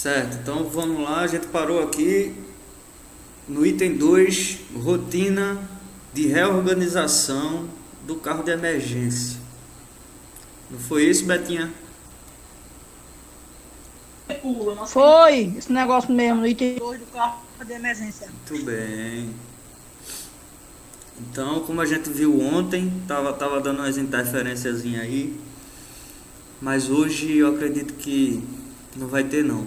Certo, então vamos lá, a gente parou aqui no item 2, rotina de reorganização do carro de emergência. Não foi isso, Betinha? Pula, nós temos Foi esse negócio mesmo, no item 2 do carro de emergência. Muito bem. Então, como a gente viu ontem, tava dando umas interferências aí, mas hoje eu acredito que não vai ter não,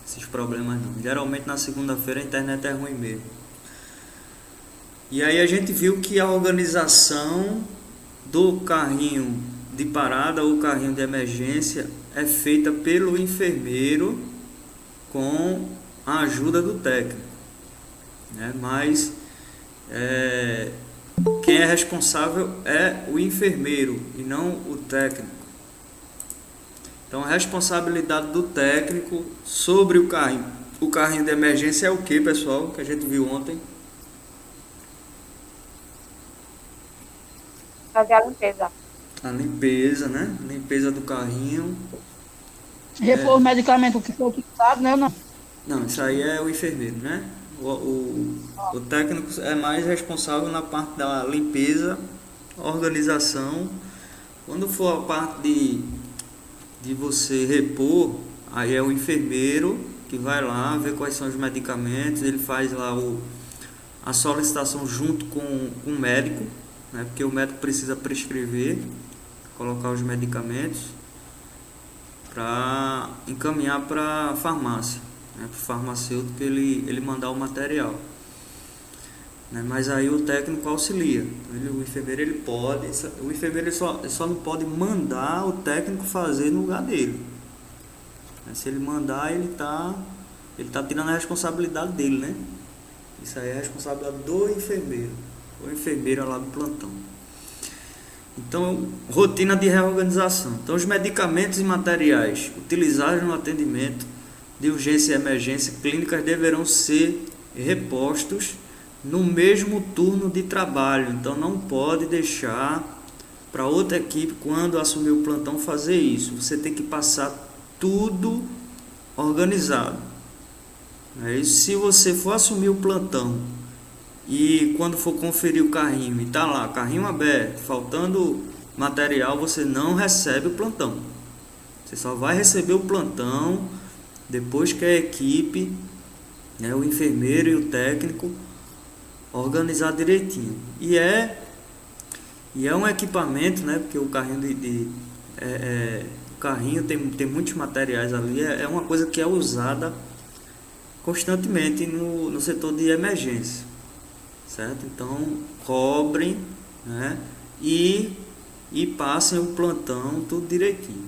esses problemas não. Geralmente na segunda-feira a internet é ruim mesmo. E aí a gente viu que a organização do carrinho de parada ou carrinho de emergência é feita pelo enfermeiro com a ajuda do técnico, né? Mas quem é responsável é o enfermeiro e não o técnico. Então a responsabilidade do técnico sobre o carrinho de emergência é o que, pessoal, que a gente viu ontem? Fazer a limpeza. A limpeza, né? Limpeza do carrinho. Repor os medicamentos que foi utilizado, né? Não. Não, isso aí é o enfermeiro, né? O técnico é mais responsável na parte da limpeza, organização. Quando for a parte de você repor, aí é o enfermeiro que vai lá ver quais são os medicamentos, ele faz lá a solicitação junto com o médico, né? Porque o médico precisa prescrever, colocar os medicamentos para encaminhar para a farmácia, né? Para o farmacêutico ele mandar o material, né? Mas aí o técnico auxilia. O enfermeiro o enfermeiro só não pode mandar o técnico fazer no lugar dele. Se ele mandar, ele tá tirando a responsabilidade dele, né? Isso aí é a responsabilidade do enfermeiro, ou enfermeira lá do plantão. Então, rotina de reorganização. Então, os medicamentos e materiais utilizados no atendimento de urgência e emergência clínicas deverão ser repostos no mesmo turno de trabalho. Então, não pode deixar para outra equipe, quando assumir o plantão, fazer isso. Você tem que passar tudo organizado. Se você for assumir o plantão e quando for conferir o carrinho e tá lá, carrinho aberto, faltando material, você não recebe o plantão. Você só vai receber o plantão depois que a equipe, né, o enfermeiro e o técnico organizar direitinho. E é um equipamento, né, porque o carrinho o carrinho tem muitos materiais ali, é uma coisa que é usada constantemente no setor de emergência, certo? Então cobrem, né, e passem o plantão tudo direitinho.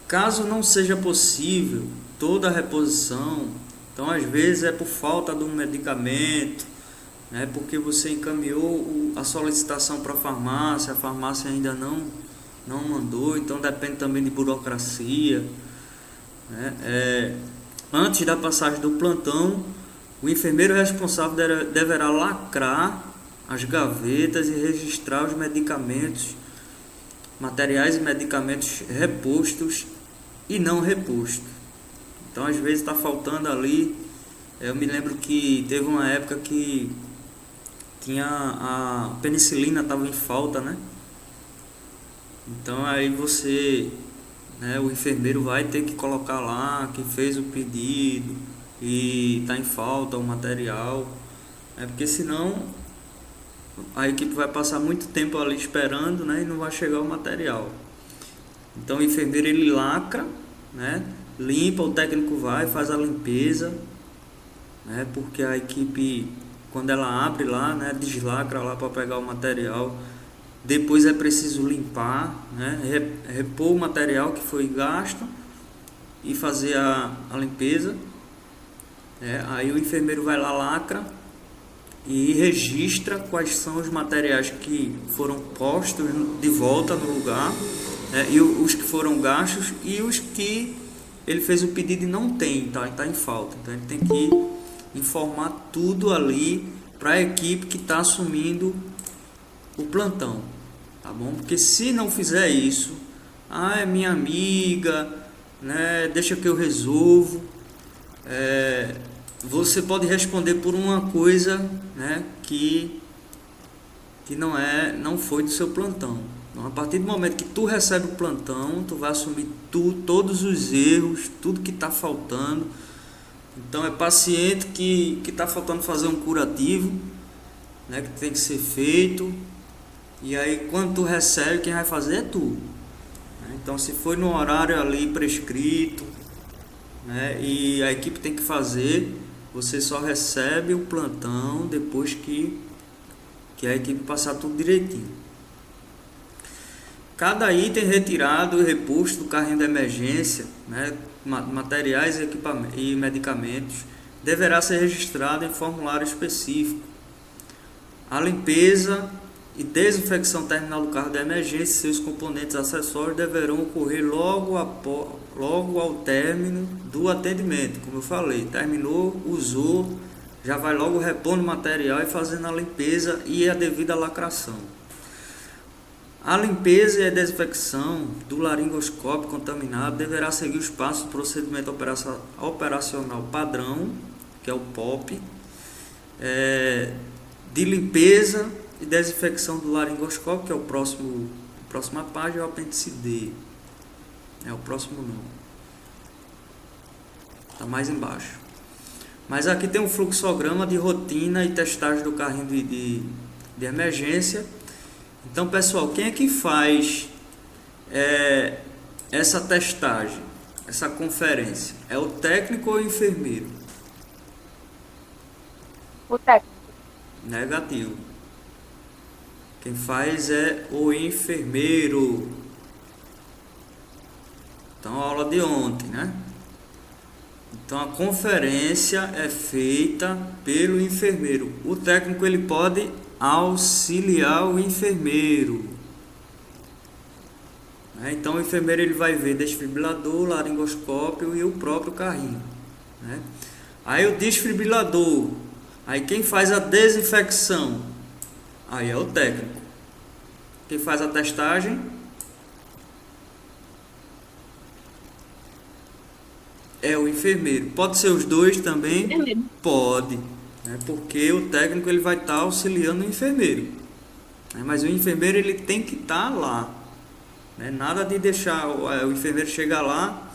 Caso não seja possível toda a reposição, então às vezes é por falta de um medicamento, né, porque você encaminhou a solicitação para a farmácia ainda não mandou, então depende também de burocracia, né? Antes da passagem do plantão, o enfermeiro responsável deverá lacrar as gavetas e registrar os medicamentos, materiais e medicamentos repostos e não repostos. Então às vezes está faltando ali. Eu me lembro que teve uma época que tinha a penicilina, estava em falta, né? Então aí você, né, o enfermeiro vai ter que colocar lá que fez o pedido e está em falta o material, porque senão a equipe vai passar muito tempo ali esperando, né, e não vai chegar o material. Então o enfermeiro ele lacra, né, limpa, o técnico vai, faz a limpeza, né, porque a equipe, quando ela abre lá, né, deslacra lá para pegar o material. Depois é preciso limpar, né, repor o material que foi gasto e fazer a limpeza. Aí o enfermeiro vai lá, lacra e registra quais são os materiais que foram postos de volta no lugar, né, e os que foram gastos e os que ele fez o pedido e não tem, tá em falta. Então ele tem que informar tudo ali para a equipe que está assumindo o plantão, tá bom? Porque se não fizer isso, é minha amiga, né? Deixa que eu resolvo. Você pode responder por uma coisa, né, que não foi do seu plantão. Então, a partir do momento que tu recebe o plantão, tu vai assumir todos os erros, tudo que está faltando. Então é paciente que está faltando fazer um curativo, né, que tem que ser feito. E aí quando tu recebe, quem vai fazer é tu. Então se foi no horário ali prescrito, né, e a equipe tem que fazer, você só recebe o plantão depois que a equipe passar tudo direitinho. Cada item retirado e reposto do carrinho de emergência, né, materiais e medicamentos, deverá ser registrado em formulário específico. A limpeza e desinfecção terminal do carro de emergência e seus componentes acessórios deverão ocorrer logo ao término do atendimento. Como eu falei, terminou, usou, já vai logo repondo o material e fazendo a limpeza e a devida lacração. A limpeza e a desinfecção do laringoscópio contaminado deverá seguir os passos do procedimento operacional padrão, que é o POP, de limpeza e desinfecção do laringoscópio, que é a próxima página, é o apêndice D. É o próximo não. Está mais embaixo. Mas aqui tem um fluxograma de rotina e testagem do carrinho de emergência. Então, pessoal, quem é que faz essa testagem, essa conferência? É o técnico ou o enfermeiro? O técnico. Negativo. Quem faz é o enfermeiro. Então, a aula de ontem, né? Então, a conferência é feita pelo enfermeiro. O técnico, ele pode auxiliar o enfermeiro. Então, o enfermeiro ele vai ver desfibrilador, laringoscópio e o próprio carrinho, né? Aí o desfibrilador, aí quem faz a desinfecção, aí é o técnico. Quem faz a testagem é o enfermeiro. Pode ser os dois também? Enfermeiro. Pode, né? Porque o técnico ele vai estar auxiliando o enfermeiro, né? Mas o enfermeiro ele tem que estar lá, né? Nada de deixar o enfermeiro chegar lá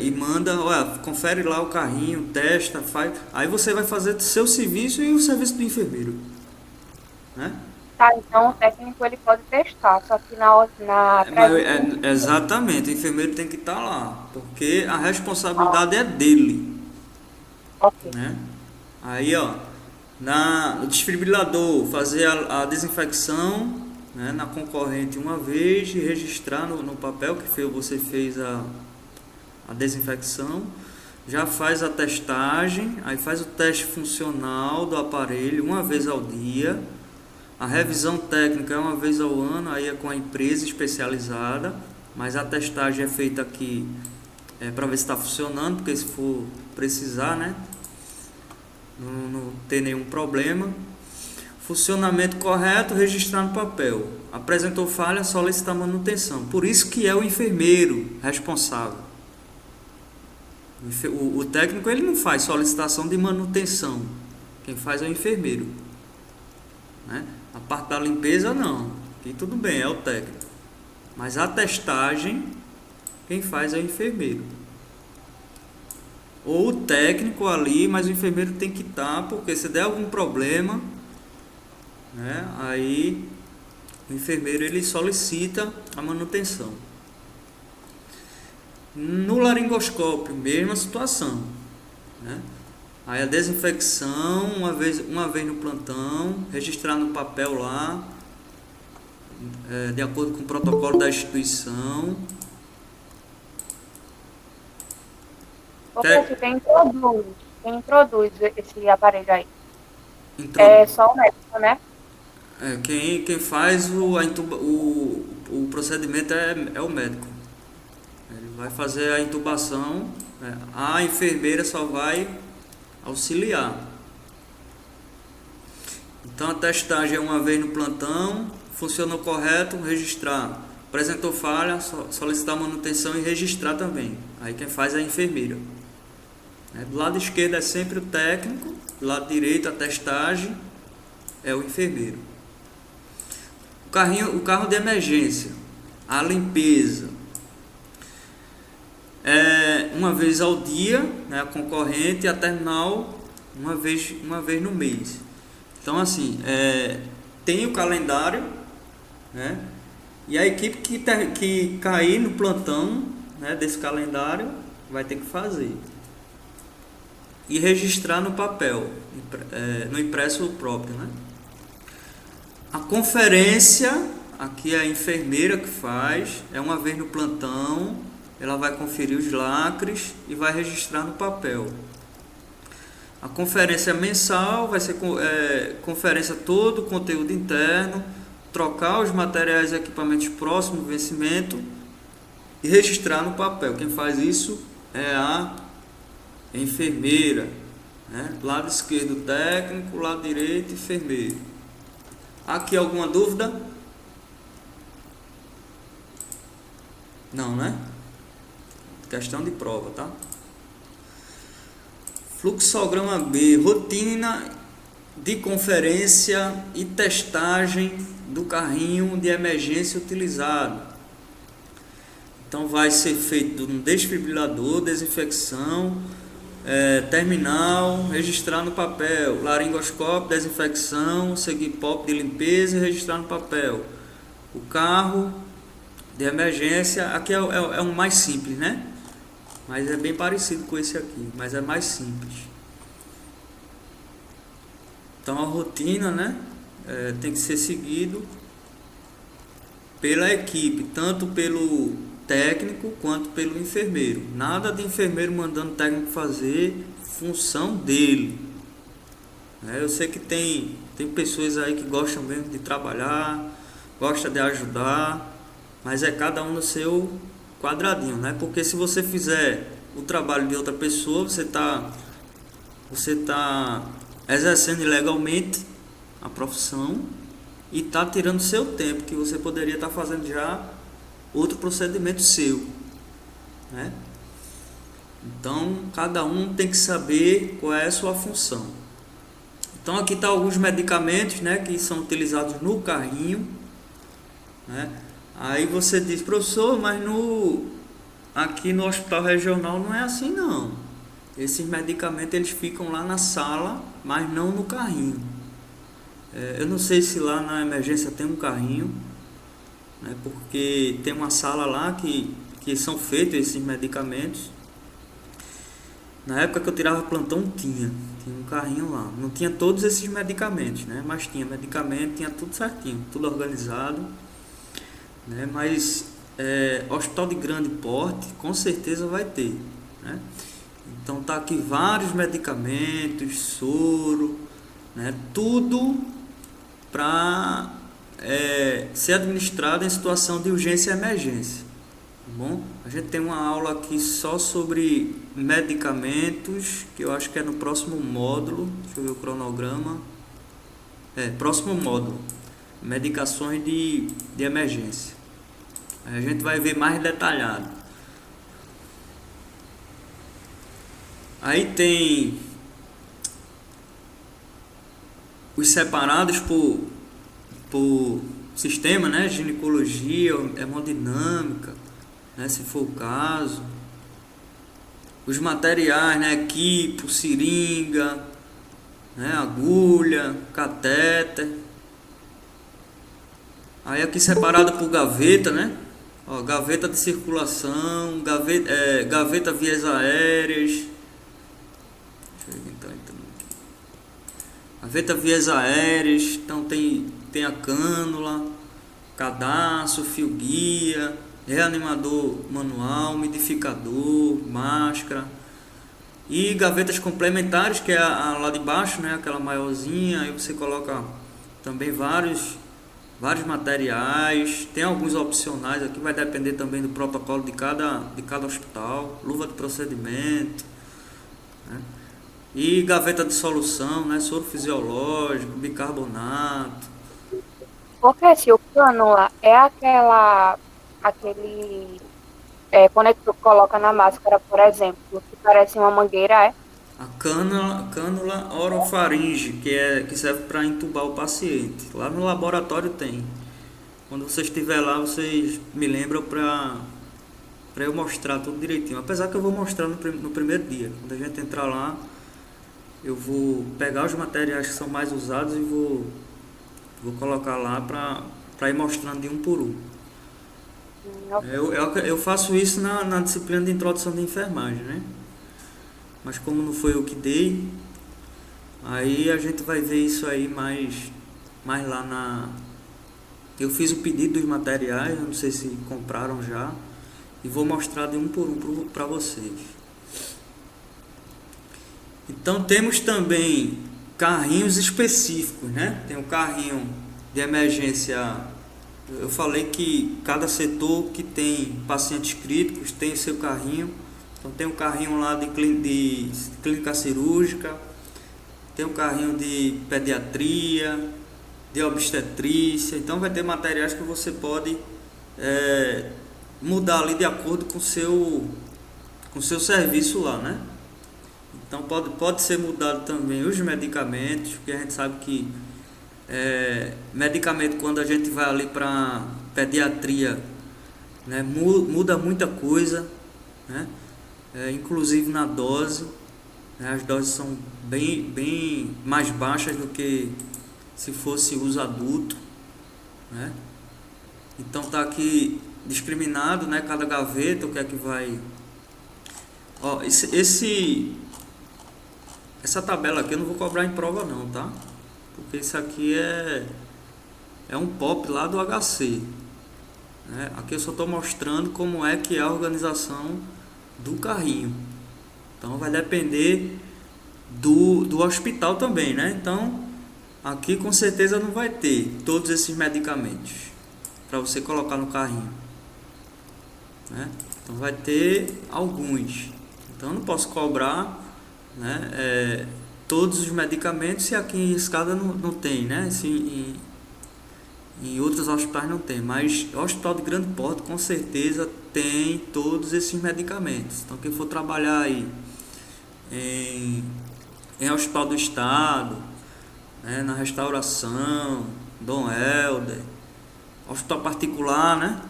e manda, confere lá o carrinho, testa, faz. Aí você vai fazer o seu serviço e o serviço do enfermeiro, né? Tá, então o técnico ele pode testar, só que Exatamente, o enfermeiro tem que estar lá, porque a responsabilidade é dele, Ok. né? Aí, no desfibrilador, fazer a desinfecção, né, na concorrente uma vez e registrar no papel que você fez a desinfecção. Já faz a testagem, aí faz o teste funcional do aparelho uma vez ao dia. A revisão técnica é uma vez ao ano, aí é com a empresa especializada, mas a testagem é feita aqui para ver se está funcionando, porque se for precisar, né, não ter nenhum problema. Funcionamento correto, registrar no papel. Apresentou falha, solicitar manutenção. Por isso que é o enfermeiro responsável. O técnico ele não faz solicitação de manutenção. Quem faz é o enfermeiro, né? A parte da limpeza não. Aqui tudo bem, é o técnico. Mas a testagem, quem faz é o enfermeiro. Ou o técnico ali, mas o enfermeiro tem que estar, porque se der algum problema, né, aí o enfermeiro ele solicita a manutenção. No laringoscópio, mesma situação, né? Aí a desinfecção, uma vez no plantão, registrar no papel lá, de acordo com o protocolo da instituição. Porque quem introduz esse aparelho aí? É só o médico, né? Quem faz o procedimento é o médico. Ele vai fazer a intubação, né? A enfermeira só vai auxiliar. Então a testagem é uma vez no plantão, funcionou correto, registrar Apresentou falha, solicitar manutenção e registrar também. Aí quem faz é a enfermeira. Do lado esquerdo é sempre o técnico, do lado direito a testagem é o enfermeiro. O carro de emergência, a limpeza, uma vez ao dia, né, a concorrente, e a terminal uma vez no mês. Então assim, tem o calendário, né, e a equipe que cair no plantão, né, desse calendário vai ter que fazer e registrar no papel, no impresso próprio, né? A conferência, aqui é a enfermeira que faz, é uma vez no plantão, ela vai conferir os lacres e vai registrar no papel. A conferência mensal vai ser conferência todo o conteúdo interno, trocar os materiais e equipamentos próximos do vencimento e registrar no papel. Quem faz isso é a enfermeira, né? Lado esquerdo técnico, lado direito enfermeiro. Aqui alguma dúvida? Não, né? Questão de prova, tá? Fluxograma B, rotina de conferência e testagem do carrinho de emergência utilizado. Então vai ser feito um desfibrilador, desinfecção, terminal, registrar no papel, laringoscópio, desinfecção, seguir pop de limpeza e registrar no papel. O carro de emergência, aqui é um mais simples, né? Mas é bem parecido com esse aqui, mas é mais simples. Então a rotina, né, tem que ser seguido pela equipe, tanto pelo técnico quanto pelo enfermeiro. Nada de enfermeiro mandando o técnico fazer função dele. Eu sei que tem pessoas aí que gostam mesmo de trabalhar, gostam de ajudar, mas é cada um no seu quadradinho, né? Porque se você fizer o trabalho de outra pessoa, você tá exercendo ilegalmente a profissão e tá tirando seu tempo, que você poderia estar fazendo já outro procedimento seu, né? Então cada um tem que saber qual é a sua função. Então aqui tá alguns medicamentos, né, que são utilizados no carrinho, né? Aí você diz: professor, mas aqui no hospital regional não é assim não. Esses medicamentos eles ficam lá na sala, mas não no carrinho. Eu não sei se lá na emergência tem um carrinho, né, porque tem uma sala lá que são feitos esses medicamentos. Na época que eu tirava plantão tinha um carrinho lá. Não tinha todos esses medicamentos, né, mas tinha medicamento, tinha tudo certinho, tudo organizado, né, mas hospital de grande porte com certeza vai ter, né? Então tá aqui vários medicamentos, soro, né, tudo para ser administrado em situação de urgência e emergência, tá bom? A gente tem uma aula aqui só sobre medicamentos, que eu acho que é no próximo módulo. Deixa eu ver o cronograma. Próximo módulo, medicações de emergência. Aí a gente vai ver mais detalhado. Aí tem os separados por sistema, né? Ginecologia, hemodinâmica, né? Se for o caso. Os materiais, né? Equipo, seringa, né? Agulha, catéter. Aí aqui separado por gaveta, né? Ó, gaveta de circulação, gaveta vias aéreas. Deixa eu ver quem tá entrando aqui. Gaveta vias aéreas, então tem a cânula, cadastro, fio guia, reanimador manual, umidificador, máscara. E gavetas complementares, que é a lá de baixo, né? Aquela maiorzinha, aí você coloca também vários materiais. Tem alguns opcionais aqui, vai depender também do protocolo de cada hospital. Luva de procedimento, né? E gaveta de solução, né? Soro fisiológico, bicarbonato. Porque se o cânula é aquela aquele conector que coloca na máscara, por exemplo, que parece uma mangueira, A cânula orofaringe, que serve para entubar o paciente. Lá no laboratório tem. Quando você estiver lá, vocês me lembram para eu mostrar tudo direitinho. Apesar que eu vou mostrar no primeiro dia. Quando a gente entrar lá, eu vou pegar os materiais que são mais usados e vou colocar lá para ir mostrando de um por um. Eu faço isso na disciplina de introdução de enfermagem, né? Mas como não foi eu que dei, aí a gente vai ver isso aí mais lá na... Eu fiz o pedido dos materiais, eu não sei se compraram já, e vou mostrar de um por um para vocês. Então temos também carrinhos específicos, né? Tem o carrinho de emergência. Eu falei que cada setor que tem pacientes críticos tem o seu carrinho. Então tem um carrinho lá de clínica cirúrgica, tem um carrinho de pediatria, de obstetrícia. Então vai ter materiais que você pode mudar ali de acordo com o seu serviço lá, né? Então pode ser mudado também os medicamentos, porque a gente sabe que medicamento, quando a gente vai ali para pediatria, né, muda muita coisa, né? Inclusive na dose, né, as doses são bem mais baixas do que se fosse uso adulto, né? Então tá aqui discriminado, né, cada gaveta, o que é que vai... Ó, essa tabela aqui eu não vou cobrar em prova não, tá? Porque isso aqui é um POP lá do HC, né? Aqui eu só estou mostrando como é que é a organização do carrinho. Então vai depender do hospital também, né? Então aqui com certeza não vai ter todos esses medicamentos para você colocar no carrinho, né? Então vai ter alguns. Então eu não posso cobrar, né, todos os medicamentos se aqui em Escada não tem, né? Se em outros hospitais não tem, mas o hospital de grande porte com certeza tem todos esses medicamentos. Então quem for trabalhar aí em hospital do estado, né, na restauração, Dom Helder, hospital particular, né?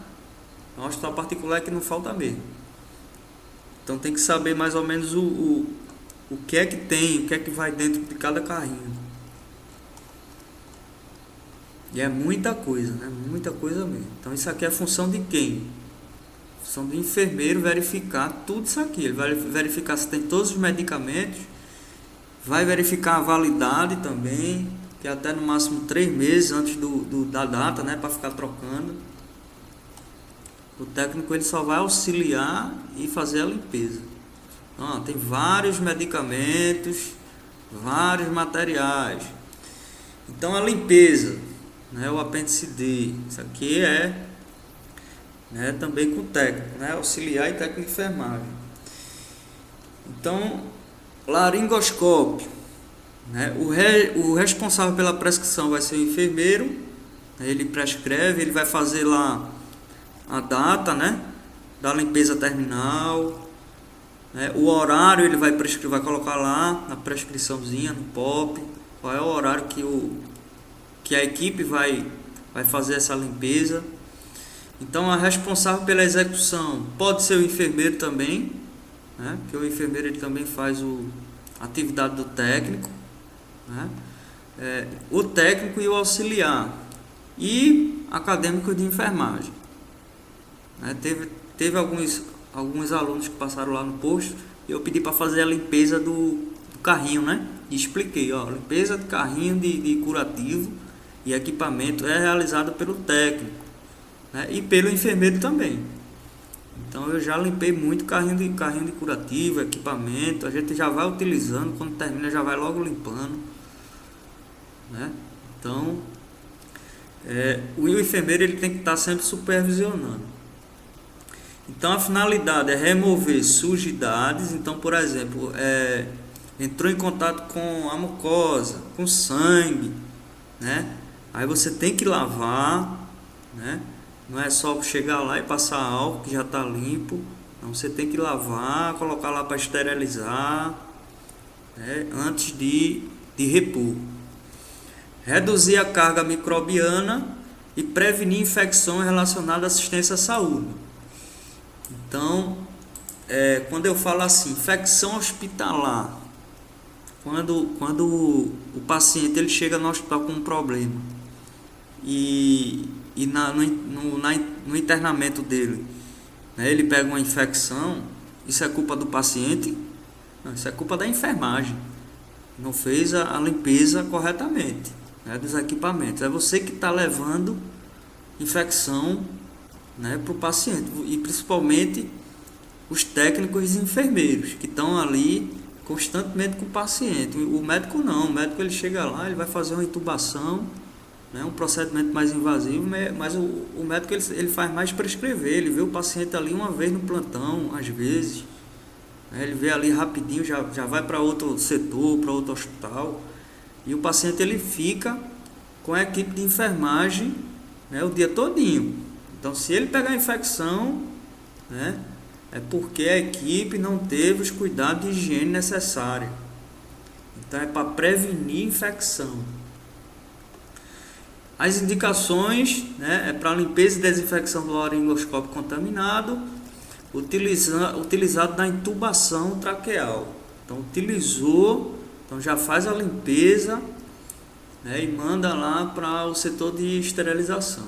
O hospital particular é que não falta mesmo. Então tem que saber mais ou menos o que é que tem, o que é que vai dentro de cada carrinho. E é muita coisa, né? Muita coisa mesmo. Então isso aqui é função de quem? Função do enfermeiro verificar tudo isso aqui. Ele vai verificar se tem todos os medicamentos, vai verificar a validade também, que é até no máximo 3 meses antes da data, né? Para ficar trocando. O técnico ele só vai auxiliar e fazer a limpeza. Então, ó, tem vários medicamentos, vários materiais. Então a limpeza, né, o apêndice D, isso aqui né, também com o técnico, né, auxiliar e técnico de enfermagem. Então, laringoscópio, né, o responsável pela prescrição vai ser o enfermeiro, né, ele prescreve, ele vai fazer lá a data, né, da limpeza terminal, né, o horário ele vai colocar lá na prescriçãozinha, no POP, qual é o horário que a equipe vai fazer essa limpeza. Então a responsável pela execução pode ser o enfermeiro também, né, porque o enfermeiro ele também faz a atividade do técnico, né, o técnico e o auxiliar e acadêmico de enfermagem. Teve alguns alunos que passaram lá no posto e eu pedi para fazer a limpeza do carrinho, né? E expliquei, ó, limpeza de carrinho de curativo e equipamento é realizada pelo técnico, né? E pelo enfermeiro também. Então eu já limpei muito carrinho de curativo, equipamento, a gente já vai utilizando, quando termina já vai logo limpando, né? Então o enfermeiro ele tem que estar sempre supervisionando. Então a finalidade é remover sujidades. Então, por exemplo, entrou em contato com a mucosa, com sangue, né? Aí você tem que lavar, né? Não é só chegar lá e passar álcool que já está limpo. Não, você tem que lavar, colocar lá para esterilizar, né, antes de repor. Reduzir a carga microbiana e prevenir infecções relacionadas à assistência à saúde. Então, quando eu falo assim, infecção hospitalar, quando o paciente ele chega no hospital com um problema e no internamento dele, né, ele pega uma infecção, isso é culpa do paciente? Não, isso é culpa da enfermagem. Não fez a limpeza corretamente, né, dos equipamentos. É você que está levando infecção, né, para o paciente, e principalmente os técnicos e enfermeiros que estão ali constantemente com o paciente. O médico não, o médico ele chega lá, ele vai fazer uma intubação, né, um procedimento mais invasivo, mas o médico ele faz mais prescrever, ele vê o paciente ali uma vez no plantão, às vezes, né, ele vê ali rapidinho, já vai para outro setor, para outro hospital, e o paciente ele fica com a equipe de enfermagem, né, o dia todinho. Então, se ele pegar infecção, né, é porque a equipe não teve os cuidados de higiene necessários. Então, é para prevenir infecção. As indicações, né, é para limpeza e desinfecção do laringoscópio contaminado, utilizado na intubação traqueal. Então, utilizou, então já faz a limpeza, né, e manda lá para o setor de esterilização.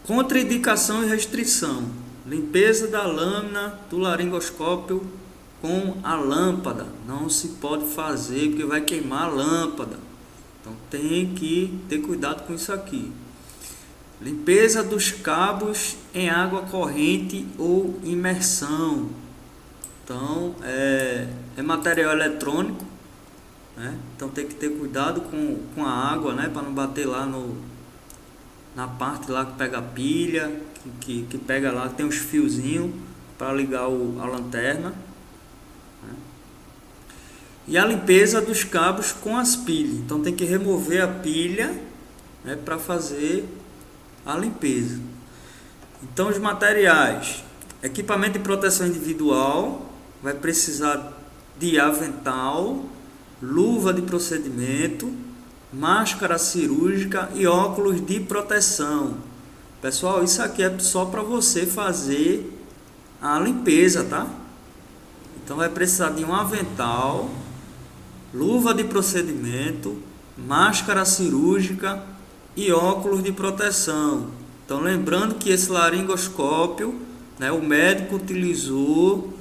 Contraindicação e restrição: limpeza da lâmina do laringoscópio com a lâmpada. Não se pode fazer porque vai queimar a lâmpada. Então tem que ter cuidado com isso aqui. Limpeza dos cabos em água corrente ou imersão. Então é material eletrônico, né? Então tem que ter cuidado com a água, né? Para não bater lá na parte lá que pega a pilha, que pega lá, tem uns fiozinhos para ligar a lanterna, né? E a limpeza dos cabos com as pilhas. Então tem que remover a pilha, né, para fazer a limpeza. Então os materiais: equipamento de proteção individual, vai precisar de avental, luva de procedimento, máscara cirúrgica e óculos de proteção. Pessoal, isso aqui é só para você fazer a limpeza, tá? Então vai precisar de um avental, luva de procedimento, máscara cirúrgica e óculos de proteção. Então lembrando que esse laringoscópio, né, o médico utilizou,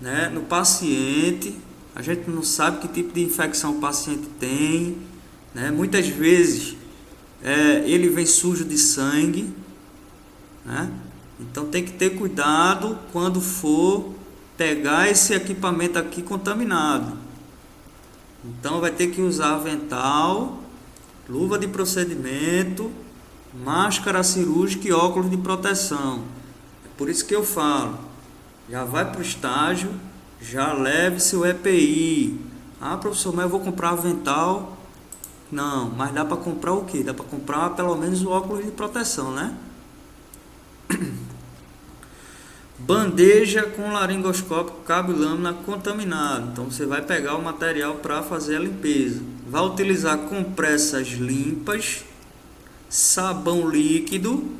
né, no paciente. A gente não sabe que tipo de infecção o paciente tem, né? Muitas vezes ele vem sujo de sangue, né? Então tem que ter cuidado quando for pegar esse equipamento aqui contaminado. Então vai ter que usar avental, luva de procedimento, máscara cirúrgica e óculos de proteção. É por isso que eu falo, já vai para o estágio, já leve seu EPI. Ah, professor, mas eu vou comprar avental. Não, mas dá para comprar o quê? Dá para comprar pelo menos o óculos de proteção, né? Bandeja com laringoscópio, cabo e lâmina contaminado. Então você vai pegar o material para fazer a limpeza. Vai utilizar compressas limpas, sabão líquido,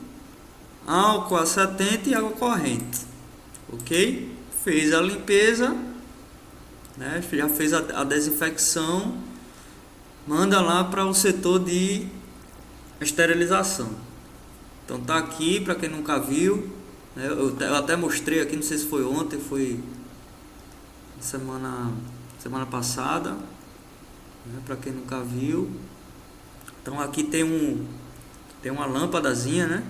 álcool a 70 e água corrente. Ok? Fez a limpeza, né? Já fez a desinfecção, manda lá para o setor de esterilização. Então tá aqui, para quem nunca viu, né? Eu até mostrei aqui, não sei se foi ontem, foi semana passada, né? Para quem nunca viu. Então aqui tem uma lâmpadazinha, né?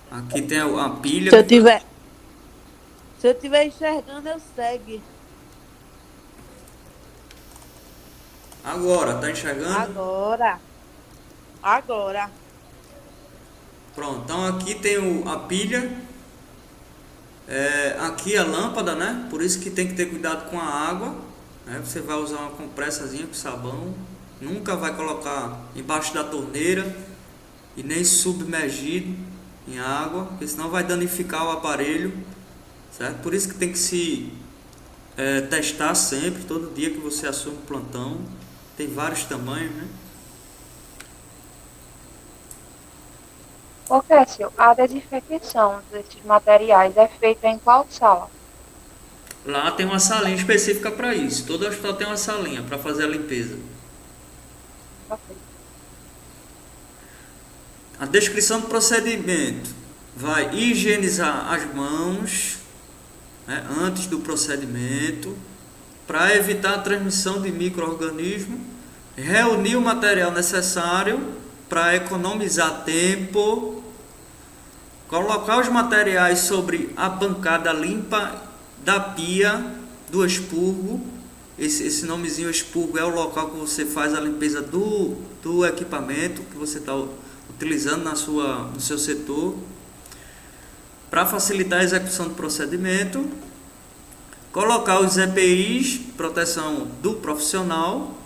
Aqui tem a pilha. Se eu estiver enxergando, eu segue. Agora, tá enxergando? Agora. Pronto, então aqui tem a pilha. Aqui a lâmpada, né? Por isso que tem que ter cuidado com a água, né? Você vai usar uma compressazinha com sabão. Nunca vai colocar embaixo da torneira e nem submergido em água, porque senão vai danificar o aparelho, certo? Por isso que tem que se testar sempre, todo dia que você assume o plantão. Tem vários tamanhos, né? Ô, Cássio, a desinfecção desses materiais é feita em qual sala? Lá tem uma salinha específica para isso. Todo hospital tem uma salinha para fazer a limpeza. Ok. A descrição do procedimento vai higienizar as mãos, né, antes do procedimento, para evitar a transmissão de micro-organismos, reunir o material necessário para economizar tempo, colocar os materiais sobre a bancada limpa da pia do expurgo. Esse nomezinho expurgo é o local que você faz a limpeza do equipamento que você está utilizando no seu setor, para facilitar a execução do procedimento. Colocar os EPIs, proteção do profissional,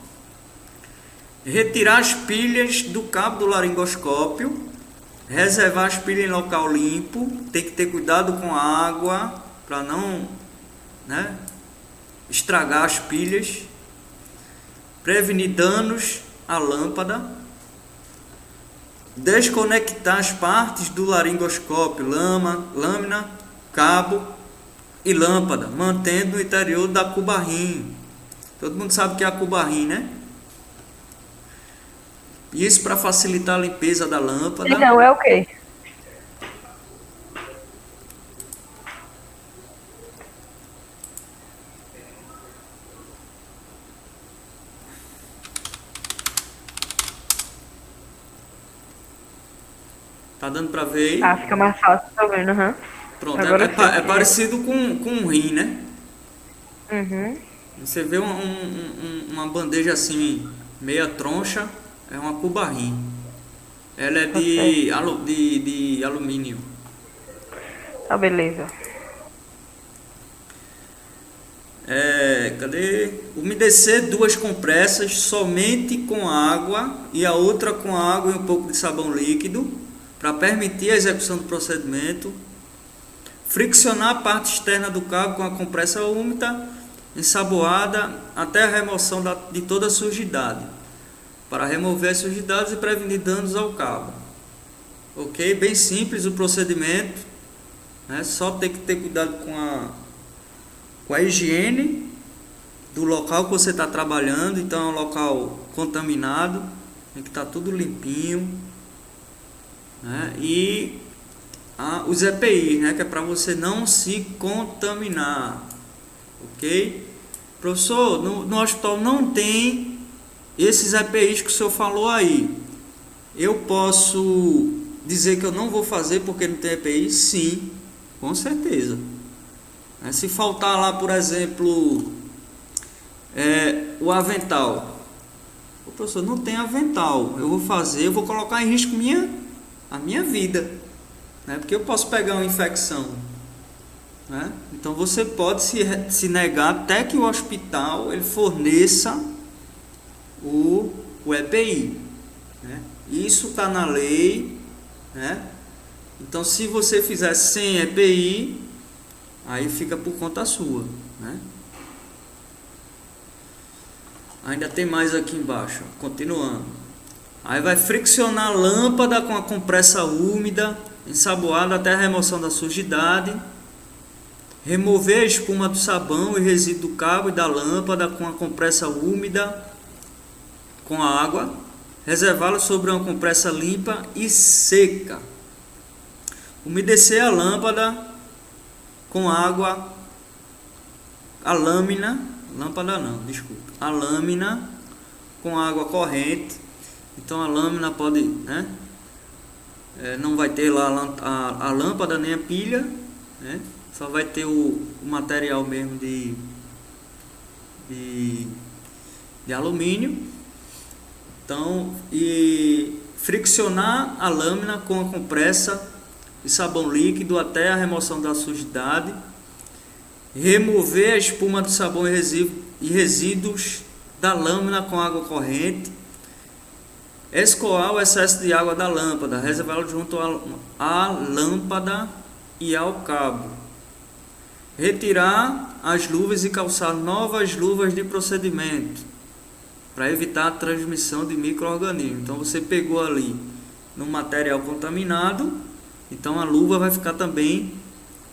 retirar as pilhas do cabo do laringoscópio, reservar as pilhas em local limpo, tem que ter cuidado com a água para não, né, estragar as pilhas, prevenir danos à lâmpada, desconectar as partes do laringoscópio, lâmina, cabo e lâmpada, mantendo o interior da cubarrim. Todo mundo sabe o que é a cubarrim, né? Isso para facilitar a limpeza da lâmpada. Então, é o quê? Tá dando para ver aí? Ah, fica mais fácil, tô vendo, aham. Pronto, Agora é parecido com um rim, né? Uhum. Você vê uma bandeja assim, meia troncha, é uma cubarrim. Ela é de alumínio. Tá, beleza. Cadê? Umedecer 2 compressas somente com água e a outra com água e um pouco de sabão líquido para permitir a execução do procedimento. Friccionar a parte externa do cabo com a compressa úmida, ensaboada até a remoção de toda a sujidade, para remover as sujidades e prevenir danos ao cabo. Ok? Bem simples o procedimento, né? Só tem que ter cuidado com a higiene do local que você está trabalhando. Então é um local contaminado, tem que estar tudo limpinho, né? E os EPIs, né? Que é para você não se contaminar. Ok? Professor, no hospital não tem esses EPIs que o senhor falou aí. Eu posso dizer que eu não vou fazer porque não tem EPI? Sim, com certeza. Se faltar lá, por exemplo, o avental. O professor, não tem avental. Eu vou fazer, eu vou colocar em risco a minha vida, né? Porque eu posso pegar uma infecção, né? Então você pode se negar até que o hospital ele forneça o EPI, né? Isso está na lei, né? Então se você fizer sem EPI, aí fica por conta sua, né? Ainda tem mais aqui embaixo, continuando. Aí vai friccionar a lâmpada com a compressa úmida, ensaboada até a remoção da sujidade. Remover a espuma do sabão e resíduo do cabo e da lâmpada com a compressa úmida com a água. Reservá-la sobre uma compressa limpa e seca. Umedecer a lâmpada com água, a lâmina com água corrente. Então a lâmina pode, né? Não vai ter lá a lâmpada nem a pilha, né? Só vai ter o material mesmo de alumínio. Então, e friccionar a lâmina com a compressa e sabão líquido até a remoção da sujidade. Remover a espuma do sabão e resíduos da lâmina com água corrente. Escoar o excesso de água da lâmpada, reservá-lo junto à lâmpada e ao cabo. Retirar as luvas e calçar novas luvas de procedimento para evitar a transmissão de micro-organismos. Então você pegou ali no material contaminado, então a luva vai ficar também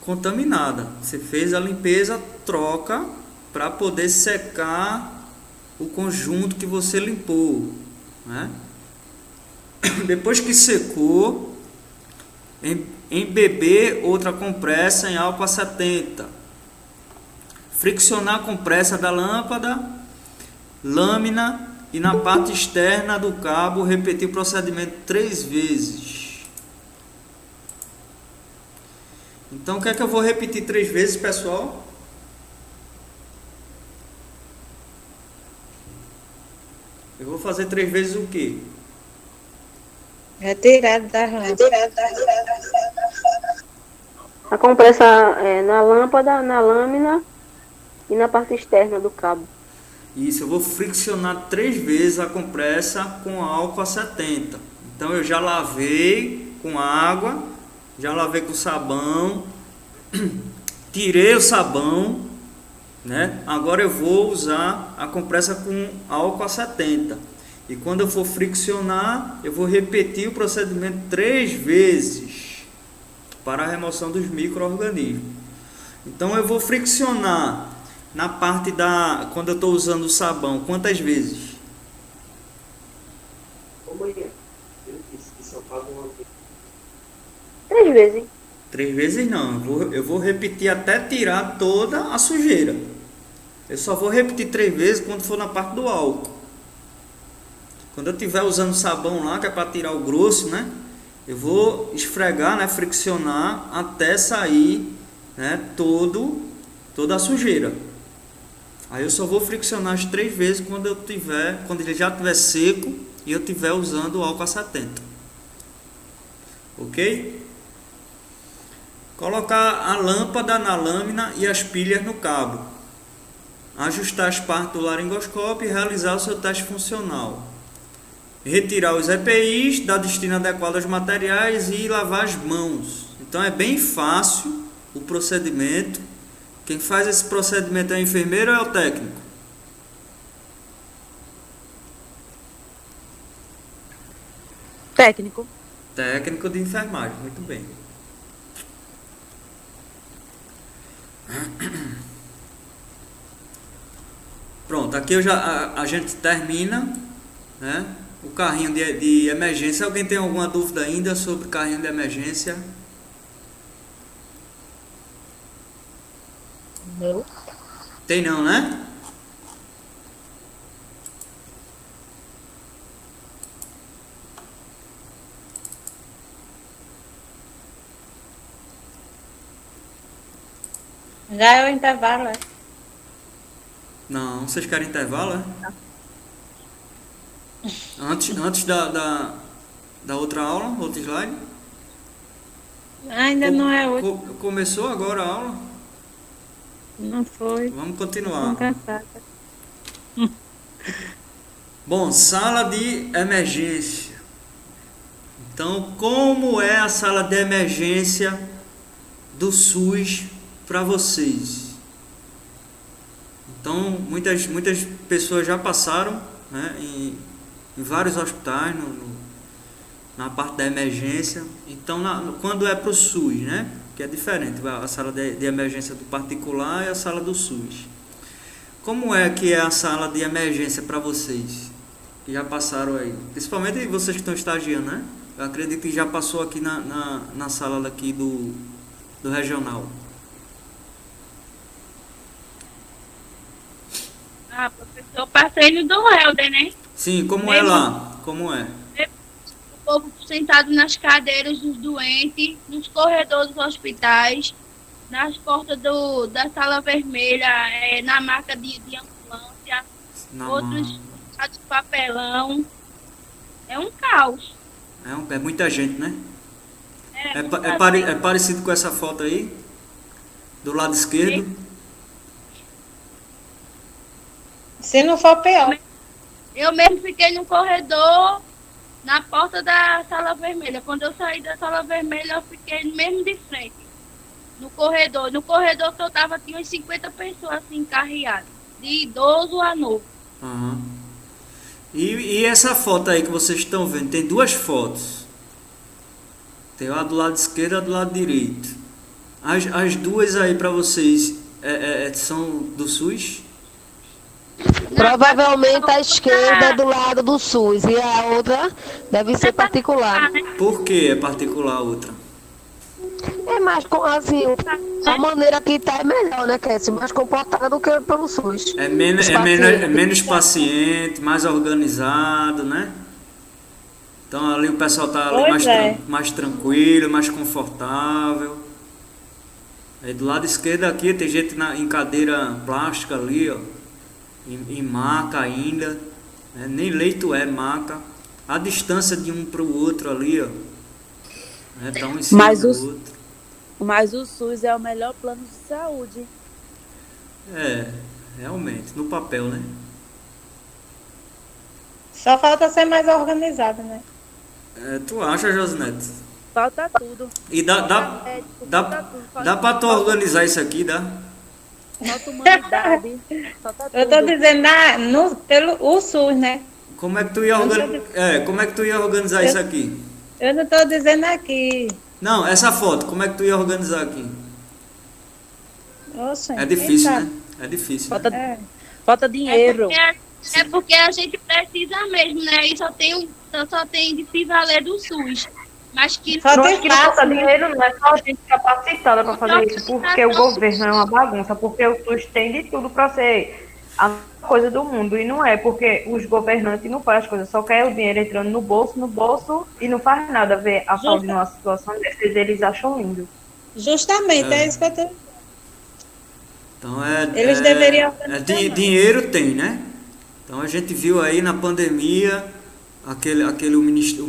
contaminada. Você fez a limpeza, troca para poder secar o conjunto que você limpou, né? Depois que secou, embeber outra compressa em álcool a 70. Friccionar a compressa da lâmpada, lâmina e na parte externa do cabo, repetir o procedimento 3 vezes. Então, o que é que eu vou repetir 3 vezes, pessoal? Eu vou fazer 3 vezes o quê? Retirado da lâmpada. A compressa na lâmpada, na lâmina e na parte externa do cabo. Isso, eu vou friccionar 3 vezes a compressa com álcool a 70. Então eu já lavei com água, já lavei com sabão, tirei o sabão, né? Agora eu vou usar a compressa com álcool a 70. E quando eu for friccionar, eu vou repetir o procedimento 3 vezes para a remoção dos micro-organismos. Então eu vou friccionar na parte quando eu estou usando o sabão, quantas vezes? 3 vezes. 3 vezes não, eu vou repetir até tirar toda a sujeira. Eu só vou repetir 3 vezes quando for na parte do álcool. Quando eu estiver usando sabão lá, que é para tirar o grosso, né? Eu vou esfregar, né? Friccionar até sair, né? Toda a sujeira. Aí eu só vou friccionar as 3 vezes quando ele já estiver seco e eu estiver usando o álcool a 70. Ok? Colocar a lâmpada na lâmina e as pilhas no cabo. Ajustar as partes do laringoscópio e realizar o seu teste funcional. Retirar os EPIs, dar destino adequado aos materiais e lavar as mãos. Então é bem fácil o procedimento. Quem faz esse procedimento é o enfermeiro ou é o técnico? Técnico. Técnico de enfermagem, muito bem. Pronto, aqui a gente termina, né? O carrinho de emergência. Alguém tem alguma dúvida ainda sobre o carrinho de emergência? Não. Tem não, né? Já é o intervalo, é? Não, vocês querem intervalo, é? Antes da outra aula, outro slide? Ainda não é hoje. Começou agora a aula? Não foi. Vamos continuar. Tô cansada. Bom, sala de emergência. Então, como é a sala de emergência do SUS para vocês? Então, muitas pessoas já passaram, né, em vários hospitais na parte da emergência. Então, quando é para o SUS, né, que é diferente, a sala de emergência do particular e a sala do SUS. Como é que é a sala de emergência para vocês que já passaram aí? Principalmente vocês que estão estagiando, né? Eu acredito que já passou aqui na sala daqui do regional. Ah, professor, eu passei no do Helder, né? Sim, como é lá? Como é? O povo sentado nas cadeiras dos doentes, nos corredores dos hospitais, nas portas da sala vermelha, na marca de ambulância, outros de papelão. É um caos. É muita gente, né? É parecido com essa foto aí? Do lado esquerdo? Se não for pior. Eu mesmo fiquei no corredor na porta da sala vermelha. Quando eu saí da sala vermelha, eu fiquei mesmo de frente, no corredor. No corredor que eu tava, tinha umas 50 pessoas assim, encarreadas, de idoso a novo. Aham. E essa foto aí que vocês estão vendo, tem duas fotos. Tem uma do lado esquerdo e a do lado direito. As duas aí para vocês são do SUS? Provavelmente a esquerda é do lado do SUS e a outra deve ser particular. Por que é particular a outra? É mais, assim, a maneira que tá é melhor, né, Cassie? Mais comportada do que pelo SUS. É menos paciente, mais organizado, né? Então ali o pessoal tá ali mais tranquilo, mais confortável. Aí do lado esquerdo aqui tem gente em cadeira plástica ali, ó. Em maca ainda. Né? Nem leito é maca. A distância de um para o outro ali, ó. Né? Tá um em cima do outro. Mas o SUS é o melhor plano de saúde. Realmente, no papel, né? Só falta ser mais organizado, né? Tu acha, Josinete? Falta tudo. E dá pra tu organizar isso aqui, dá? Falta humanidade. Falta tudo. Eu tô dizendo pelo o SUS, né? Como é que tu ia organizar isso aqui? Eu não tô dizendo aqui. Não, essa foto, como é que tu ia organizar aqui? Oxe, É difícil, né? É difícil. Falta dinheiro. É porque a gente precisa mesmo, né? E só tem de se valer do SUS. Mas que Não é que não falta dinheiro, não é só a gente capacitada para fazer isso, porque o governo é uma bagunça, porque o SUS tem de tudo para ser a melhor coisa do mundo, e não é, porque os governantes não fazem as coisas, só quer o dinheiro entrando no bolso e não faz nada ver a saúde numa situação dessas, eles acham lindo. Justamente, é isso que eu tô dizendo. Então Eles deveriam dinheiro tem, né? Então a gente viu aí na pandemia o ministro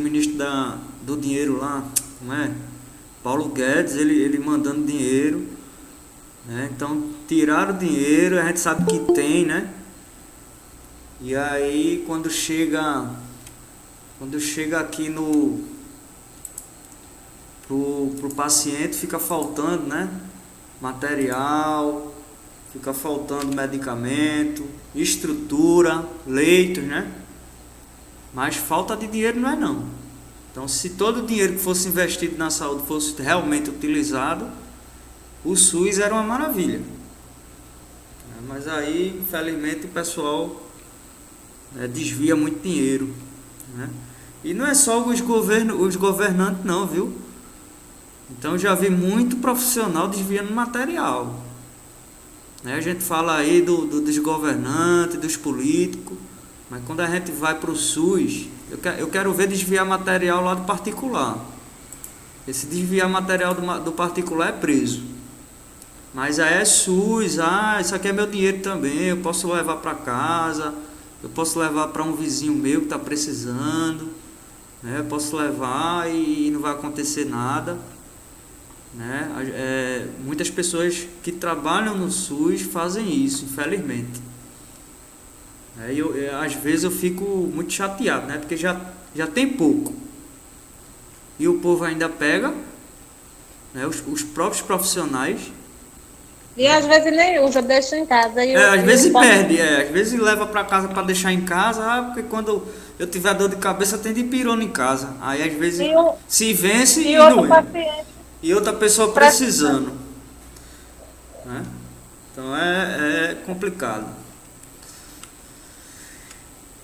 do dinheiro lá, não é? Paulo Guedes, ele mandando dinheiro, né? Então tiraram o dinheiro, a gente sabe que tem, né? E aí quando chega aqui pro paciente fica faltando, né? Material, fica faltando medicamento, estrutura, leitos, né? Mas falta de dinheiro não é não. Então se todo o dinheiro que fosse investido na saúde fosse realmente utilizado, o SUS era uma maravilha. Mas aí, infelizmente, o pessoal desvia muito dinheiro, né? E não é só os governantes não, viu? Então já vi muito profissional desviando material. A gente fala aí dos governantes, dos políticos, mas quando a gente vai para o SUS, eu quero ver desviar material lá do particular. Esse desviar material do particular é preso. Mas aí é SUS, isso aqui é meu dinheiro também, eu posso levar para casa, eu posso levar para um vizinho meu que está precisando, né? Eu posso levar e não vai acontecer nada. Né? Muitas pessoas que trabalham no SUS fazem isso, infelizmente. Às vezes eu fico muito chateado, né? Porque já tem pouco e o povo ainda pega, né? Os próprios profissionais, e às vezes nem usa, deixa em casa. às vezes perde, às vezes leva para casa para deixar em casa, porque quando eu tiver dor de cabeça tem dipirona em casa, aí às vezes se vence e não é. E outra pessoa precisando, né? Então é complicado.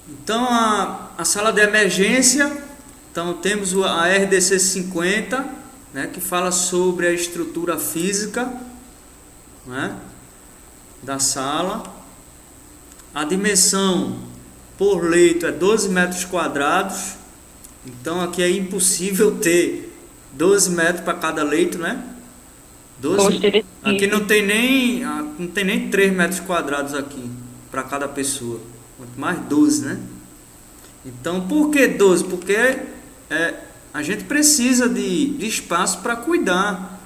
Então a sala de emergência, então temos a RDC 50, né, que fala sobre a estrutura física, né, da sala. A dimensão por leito é 12 metros quadrados, então aqui é impossível ter 12 metros para cada leito, né? 12. Aqui não tem nem 3 metros quadrados aqui para cada pessoa. Quanto mais 12, né? Então, por que 12? Porque a gente precisa de espaço para cuidar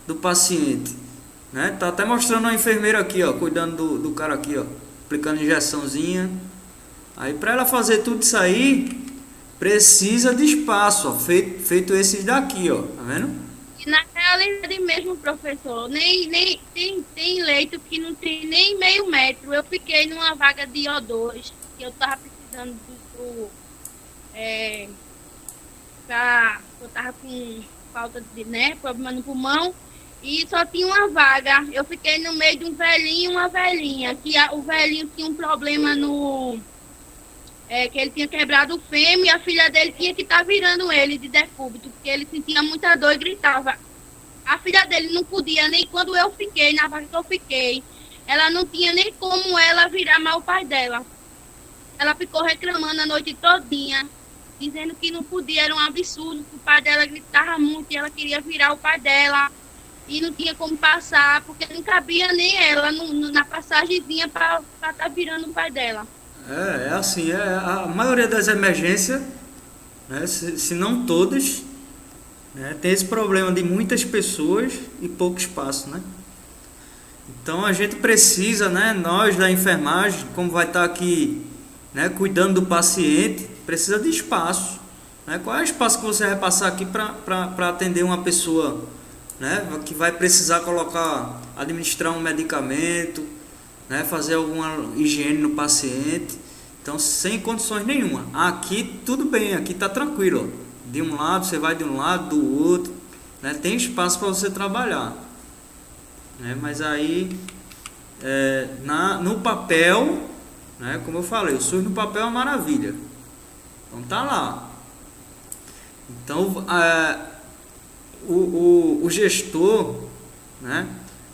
do paciente, né? Tá até mostrando a enfermeira aqui, ó, cuidando do cara aqui, ó, aplicando injeçãozinha. Aí para ela fazer tudo isso aí, precisa de espaço, ó, feito esses daqui, ó, tá vendo? E na realidade mesmo, professor, nem tem leito que não tem nem meio metro. Eu fiquei numa vaga de O2, que eu tava precisando eu tava com falta de, né, problema no pulmão, e só tinha uma vaga. Eu fiquei no meio de um velhinho e uma velhinha, que o velhinho tinha um problema que ele tinha quebrado o fêmur, e a filha dele tinha que estar virando ele de decúbito, porque ele sentia muita dor e gritava. A filha dele não podia, nem quando eu fiquei, na vaga que eu fiquei, ela não tinha nem como ela virar mais o pai dela. Ela ficou reclamando a noite todinha, dizendo que não podia, era um absurdo, que o pai dela gritava muito e ela queria virar o pai dela, e não tinha como passar, porque não cabia nem ela na passagemzinha para estar virando o pai dela. É assim, a maioria das emergências, né, se não todas, né, tem esse problema de muitas pessoas e pouco espaço, né? Então a gente precisa, né, nós da enfermagem, como vai estar aqui, né, cuidando do paciente, precisa de espaço, né? Qual é o espaço que você vai passar aqui para atender uma pessoa, né, que vai precisar administrar um medicamento, né, fazer alguma higiene no paciente? Então, sem condições nenhuma. Aqui tudo bem, aqui tá tranquilo, ó. De um lado, você vai de um lado, do outro, né? Tem espaço para você trabalhar, né? Mas aí no papel, né, como eu falei, o SUS no papel é uma maravilha. Então tá lá. Então o gestor, né,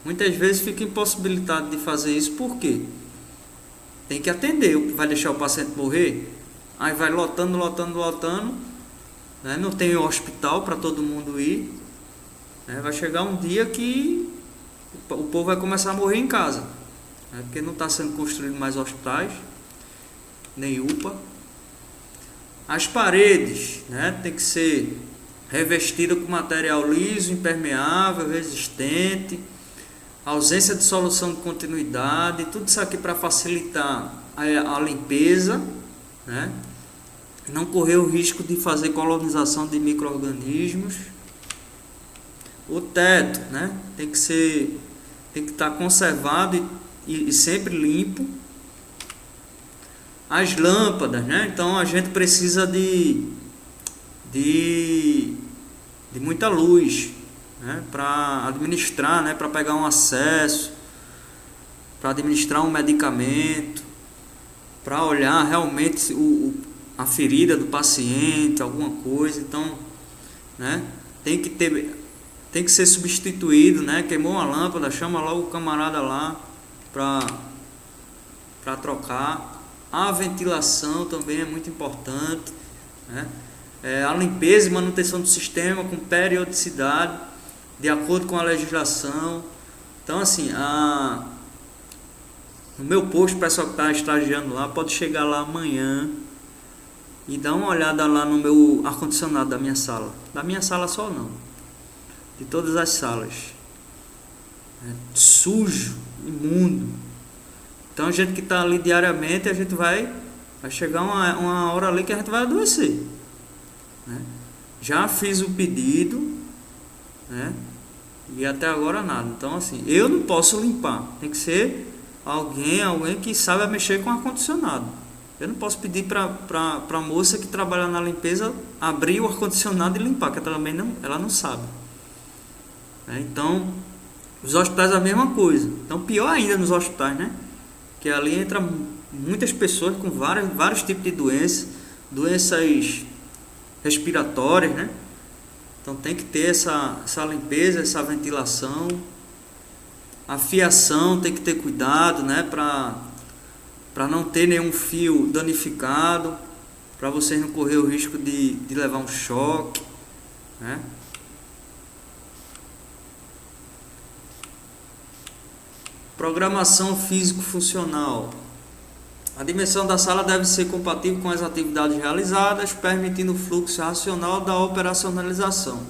muitas vezes fica impossibilitado de fazer isso. Por quê? Tem que atender, vai deixar o paciente morrer? Aí vai lotando, né? Não tem hospital para todo mundo ir, né? Vai chegar um dia que o povo vai começar a morrer em casa, né? Porque não está sendo construído mais hospitais, nem UPA. As paredes, né, tem que ser revestida com material liso, impermeável, resistente, ausência de solução de continuidade, tudo isso aqui para facilitar a limpeza, né? Não correr o risco de fazer colonização de micro-organismos. O teto, né, tem que estar conservado e sempre limpo. As lâmpadas, né? Então a gente precisa de muita luz, né, para administrar, né, para pegar um acesso, para administrar um medicamento, para olhar realmente a ferida do paciente, alguma coisa. Então, né, tem que ser substituído, né? Queimou uma lâmpada, chama logo o camarada lá para trocar. A ventilação também é muito importante, né? A limpeza e manutenção do sistema com periodicidade, de acordo com a legislação. Então, assim, no meu posto, o pessoal que está estagiando lá pode chegar lá amanhã e dar uma olhada lá no meu ar-condicionado da minha sala. Da minha sala só não, de todas as salas. Sujo, imundo. Então a gente que está ali diariamente, a gente vai chegar uma hora ali que a gente vai adoecer, né? Já fiz o pedido, né, e até agora nada. Então, assim, eu não posso limpar. Tem que ser alguém que sabe mexer com ar-condicionado. Eu não posso pedir para a moça que trabalha na limpeza abrir o ar-condicionado e limpar, que ela não sabe, né? Então, os hospitais é a mesma coisa. Então, pior ainda nos hospitais, né? Que ali entra muitas pessoas com vários tipos de doenças respiratórias, né? Então tem que ter essa limpeza, essa ventilação. A fiação tem que ter cuidado, né? Para não ter nenhum fio danificado, para vocês não correr o risco de levar um choque, né? Programação físico-funcional. A dimensão da sala deve ser compatível com as atividades realizadas, permitindo o fluxo racional da operacionalização.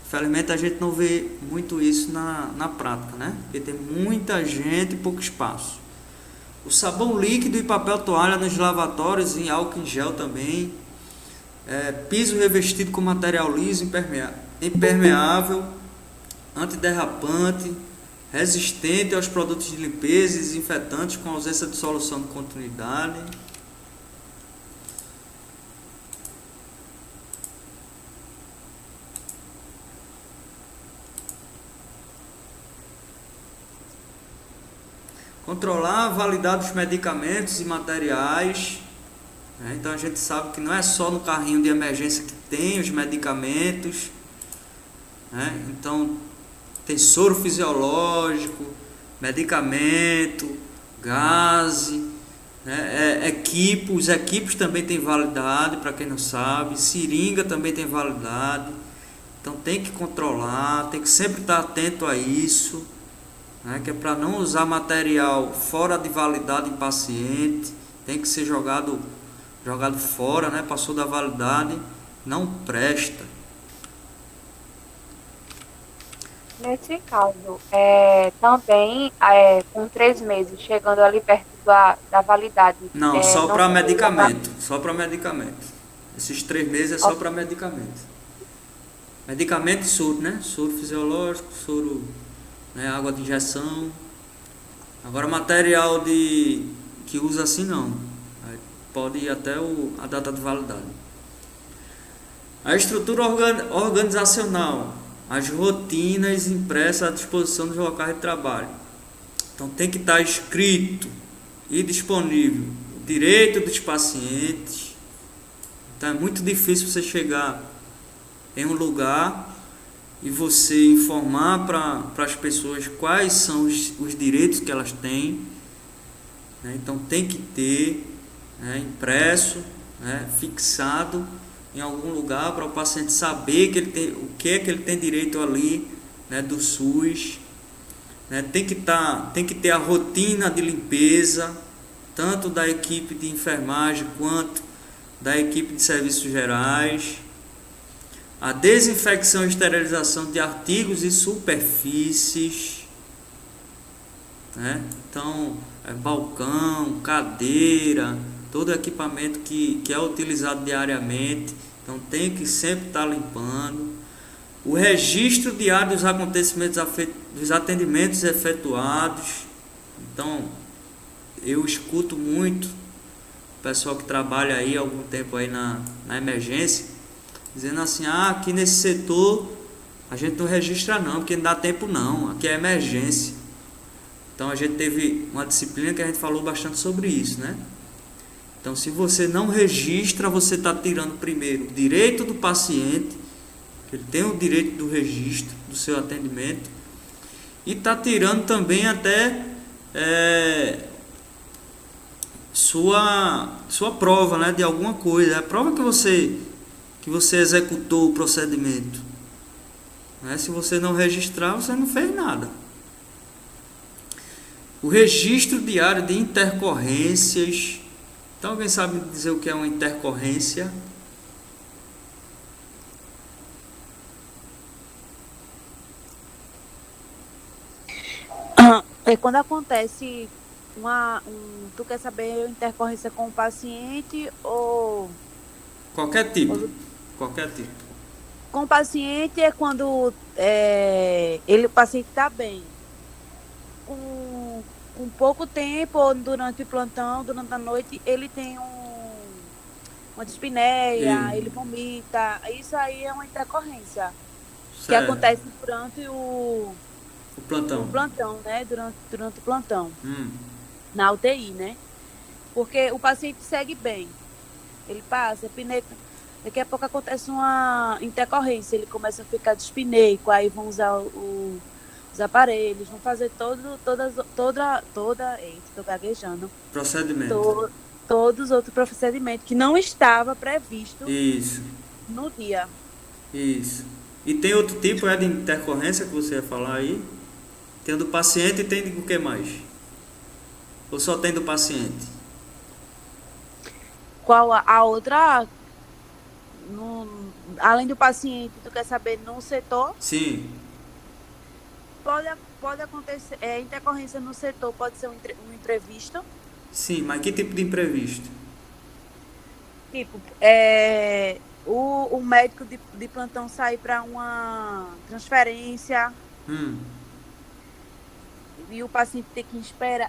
Infelizmente a gente não vê muito isso na prática, né? Porque tem muita gente e pouco espaço. O sabão líquido e papel toalha nos lavatórios, em álcool em gel também. Piso revestido com material liso, impermeável, antiderrapante, resistente aos produtos de limpeza e desinfetantes com ausência de solução de continuidade. Controlar a validade dos medicamentos e materiais. Então a gente sabe que não é só no carrinho de emergência que tem os medicamentos. Então tem soro fisiológico, medicamento, gás, os equipos também têm validade, para quem não sabe, seringa também tem validade. Então tem que controlar, tem que sempre estar atento a isso, que é para não usar material fora de validade em paciente, tem que ser jogado fora, passou da validade, não presta. Nesse caso, também com 3 meses, chegando ali perto da validade. Não, só para medicamento. Só para medicamento. Esses 3 meses é só para medicamento. Medicamento e soro, Soro fisiológico, soro, água de injeção. Agora material que usa assim não. Aí pode ir até a data de validade. A estrutura organizacional. As rotinas impressas à disposição dos locais de trabalho. Então tem que estar escrito e disponível o direito dos pacientes. Então é muito difícil você chegar em um lugar e você informar para as pessoas quais são os direitos que elas têm. Então tem que ter impresso, fixado em algum lugar para o paciente saber que ele tem, o que é que ele tem direito ali, do SUS. Tem que ter a rotina de limpeza, tanto da equipe de enfermagem quanto da equipe de serviços gerais. A desinfecção e esterilização de artigos e superfícies. Então, balcão, cadeira, todo equipamento que é utilizado diariamente, então tem que sempre estar limpando. O registro diário dos acontecimentos, dos atendimentos efetuados. Então, eu escuto muito o pessoal que trabalha aí há algum tempo aí na emergência, dizendo assim, aqui nesse setor a gente não registra não, porque não dá tempo não, aqui é emergência. Então a gente teve uma disciplina que a gente falou bastante sobre isso, Então, se você não registra, você está tirando primeiro o direito do paciente, que ele tem o direito do registro do seu atendimento, e está tirando também até sua prova, de alguma coisa, a prova que você executou o procedimento. Se você não registrar, você não fez nada. O registro diário de intercorrências. Então, alguém sabe dizer o que é uma intercorrência? É quando acontece tu quer saber a intercorrência com o paciente ou... Qualquer tipo. Com o paciente é quando o paciente está bem. Com pouco tempo, ou durante o plantão, durante a noite, ele tem uma dispneia, ele vomita. Isso aí é uma intercorrência. Certo. Que acontece durante o plantão. O plantão, durante o plantão. Na UTI, Porque o paciente segue bem. Ele passa, pineta. Daqui a pouco acontece uma intercorrência. Ele começa a ficar dispneico, aí vão usar os aparelhos, vão fazer estou gaguejando. Procedimento. Todos os outros procedimentos que não estava previsto Isso. No dia. Isso. E tem outro tipo de intercorrência que você ia falar aí? Tem o do paciente e tem o que mais? Ou só tem do paciente? Qual a outra? Além do paciente, tu quer saber no setor? Sim. Pode acontecer, intercorrência no setor, pode ser um imprevisto. Sim, mas que tipo de imprevisto? Tipo, o médico de plantão sair para uma transferência e o paciente ter que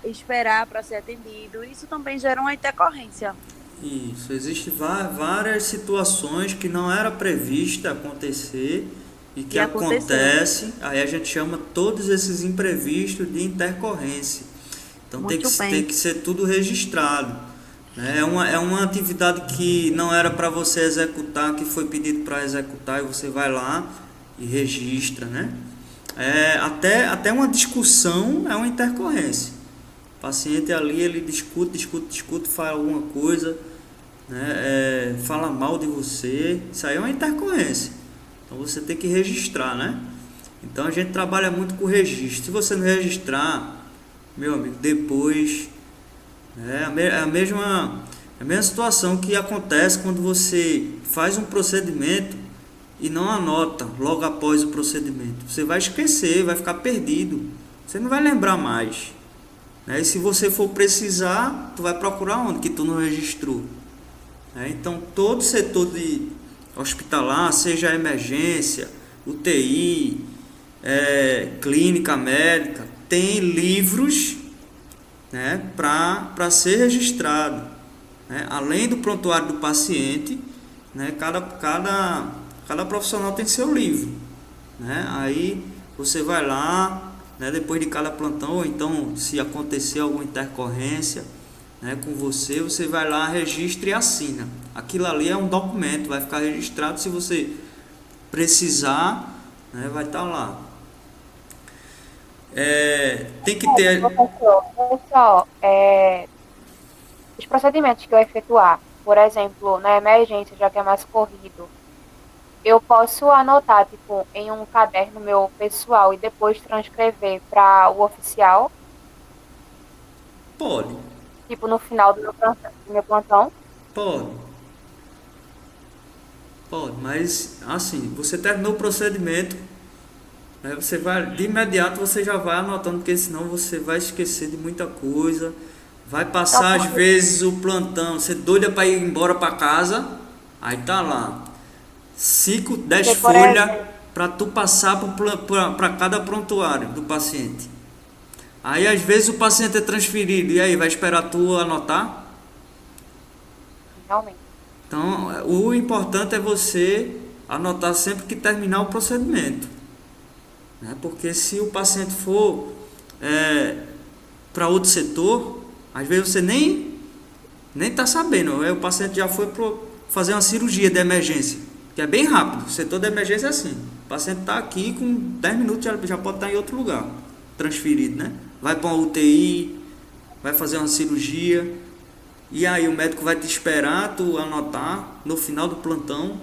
esperar para ser atendido. Isso também gera uma intercorrência. Isso, existem várias situações que não era prevista acontecer e que acontece, aí a gente chama todos esses imprevistos de intercorrência. Então tem que ser tudo registrado. Né? É uma atividade que não era para você executar, que foi pedido para executar, e você vai lá e registra, né? Até uma discussão é uma intercorrência. O paciente ali, ele discute, fala alguma coisa, né? Fala mal de você, isso aí é uma intercorrência. Então você tem que registrar, né? Então a gente trabalha muito com registro. Se você não registrar, meu amigo, depois é a mesma situação que acontece quando você faz um procedimento e não anota logo após o procedimento. Você vai esquecer, vai ficar perdido. Você não vai lembrar mais. E se você for precisar, tu vai procurar onde que tu não registrou. Então todo setor de hospitalar, seja emergência, UTI, clínica médica, tem livros, né, para ser registrado. Além do prontuário do paciente, né, cada profissional tem seu livro. Aí você vai lá, né, depois de cada plantão, ou então se acontecer alguma intercorrência, né, com você vai lá, registra e assina. Aquilo ali é um documento, vai ficar registrado. Se você precisar, né, vai estar lá. Tem que ter... Professor, olha só, os procedimentos que eu efetuar, por exemplo, na emergência, já que é mais corrido, eu posso anotar, tipo, em um caderno meu pessoal e depois transcrever para o oficial? Pode. Tipo, no final do meu plantão? Pode, mas assim, você terminou o procedimento, né, você vai, de imediato você já vai anotando, porque senão você vai esquecer de muita coisa. Vai passar às vezes o plantão, você doida para ir embora para casa, aí tá lá 5, 10 folhas para tu passar para cada prontuário do paciente. Aí às vezes o paciente é transferido, e aí vai esperar tu anotar? Realmente. Então o importante é você anotar sempre que terminar o procedimento, né? Porque se o paciente for para outro setor, às vezes você nem está sabendo. O paciente já foi fazer uma cirurgia de emergência, que é bem rápido. O setor de emergência é assim. O paciente está aqui, com 10 minutos já pode estar em outro lugar, transferido, né? Vai para uma UTI, vai fazer uma cirurgia, e aí o médico vai te esperar tu anotar no final do plantão.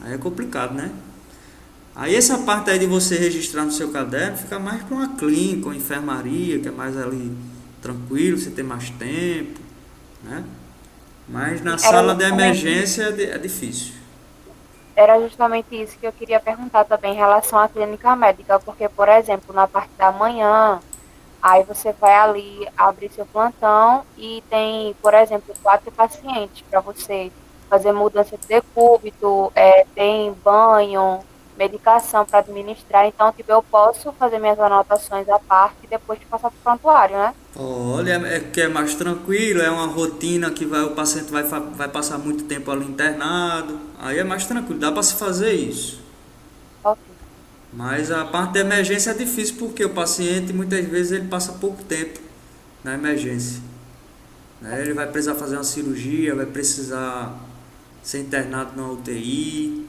Aí é complicado, né? Aí essa parte aí de você registrar no seu caderno fica mais para uma clínica, uma enfermaria, que é mais ali tranquilo, você tem mais tempo, né? Mas na sala de emergência é difícil. Era justamente isso que eu queria perguntar também em relação à clínica médica, porque, por exemplo, na parte da manhã, aí você vai ali abrir seu plantão e tem, por exemplo, 4 pacientes para você fazer mudança de decúbito, tem banho, medicação para administrar. Então, tipo, eu posso fazer minhas anotações à parte e depois passar para o prontuário, né? Olha, que é mais tranquilo, é uma rotina que o paciente vai passar muito tempo ali internado, aí é mais tranquilo, dá para se fazer isso. Ok. Mas a parte da emergência é difícil, porque o paciente muitas vezes ele passa pouco tempo na emergência, né? Ele vai precisar fazer uma cirurgia, vai precisar ser internado na UTI,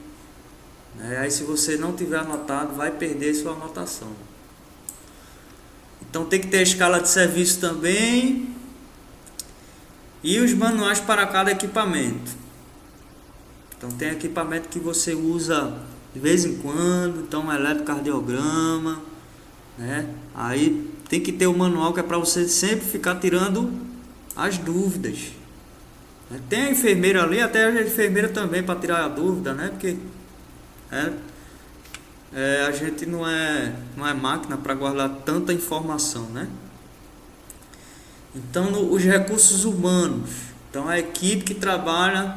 né? Aí se você não tiver anotado, vai perder sua anotação. Então tem que ter a escala de serviço também e os manuais para cada equipamento. Então tem equipamento que você usa de vez em quando, então um eletrocardiograma, né? Aí tem que ter o manual, que é para você sempre ficar tirando as dúvidas. Tem a enfermeira ali, até a enfermeira também, para tirar a dúvida, né? Porque a gente não é máquina para guardar tanta informação, né? Então, os recursos humanos. Então, a equipe que trabalha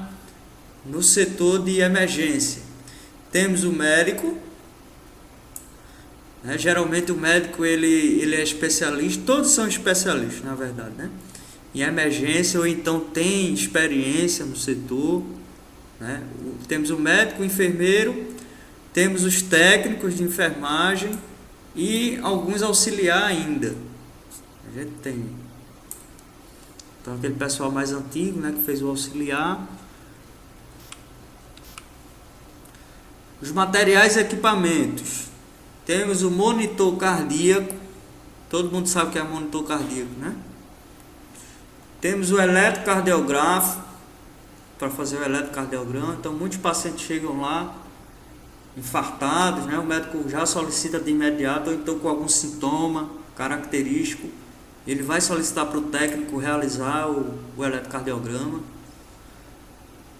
no setor de emergência, temos o médico, né? Geralmente o médico ele é especialista, todos são especialistas, na verdade, né? Em emergência, ou então tem experiência no setor, né? Temos o médico, o enfermeiro, temos os técnicos de enfermagem e alguns auxiliar ainda. A gente tem. Então aquele pessoal mais antigo, né, que fez o auxiliar. Os materiais e equipamentos. Temos o monitor cardíaco. Todo mundo sabe o que é monitor cardíaco, né? Temos o eletrocardiografo para fazer o eletrocardiograma. Então muitos pacientes chegam lá infartados, né? O médico já solicita de imediato, ou então com algum sintoma característico, ele vai solicitar para o técnico realizar o eletrocardiograma.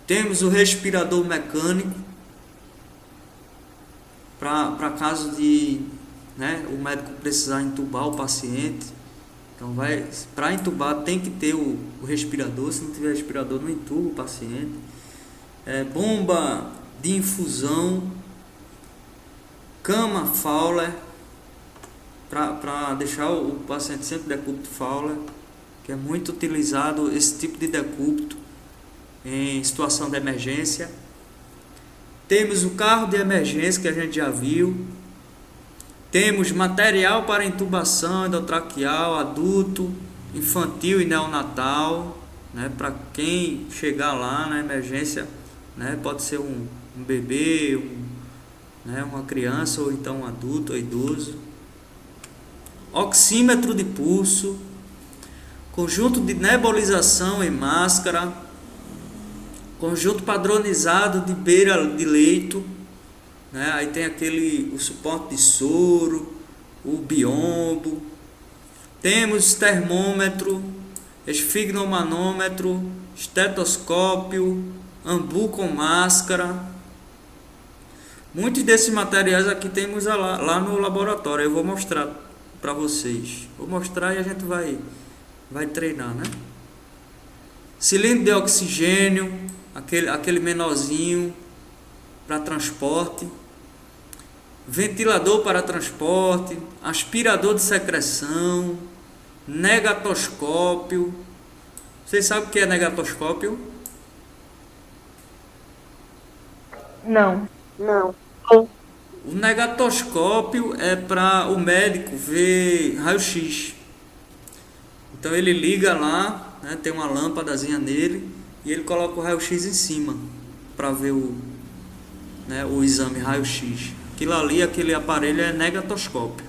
Temos o respirador mecânico para caso de, né, o médico precisar entubar o paciente. Então para entubar tem que ter o respirador, se não tiver respirador não entuba o paciente. Bomba de infusão, cama Fowler, para deixar o paciente sempre decúbito Fowler, que é muito utilizado esse tipo de decúbito em situação de emergência. Temos o carro de emergência que a gente já viu. Temos material para intubação endotraqueal, adulto, infantil e neonatal, né? Para quem chegar lá na emergência, né? Pode ser um bebê, né? Uma criança, ou então um adulto ou idoso. Oxímetro de pulso, conjunto de nebulização em máscara, conjunto padronizado de beira de leito, né? Aí tem o suporte de soro, o biombo. Temos termômetro, esfigmomanômetro, estetoscópio, ambu com máscara. Muitos desses materiais aqui temos lá no laboratório. Eu vou mostrar para vocês. Vou mostrar e a gente vai treinar, né? Cilindro de oxigênio, aquele menorzinho para transporte. Ventilador para transporte, aspirador de secreção, negatoscópio. Vocês sabem o que é negatoscópio? Não. O negatoscópio é para o médico ver raio-x. Então ele liga lá, né, tem uma lâmpadazinha nele e ele coloca o raio-x em cima para ver o exame raio-x. Aquilo ali, aquele aparelho é negatoscópio.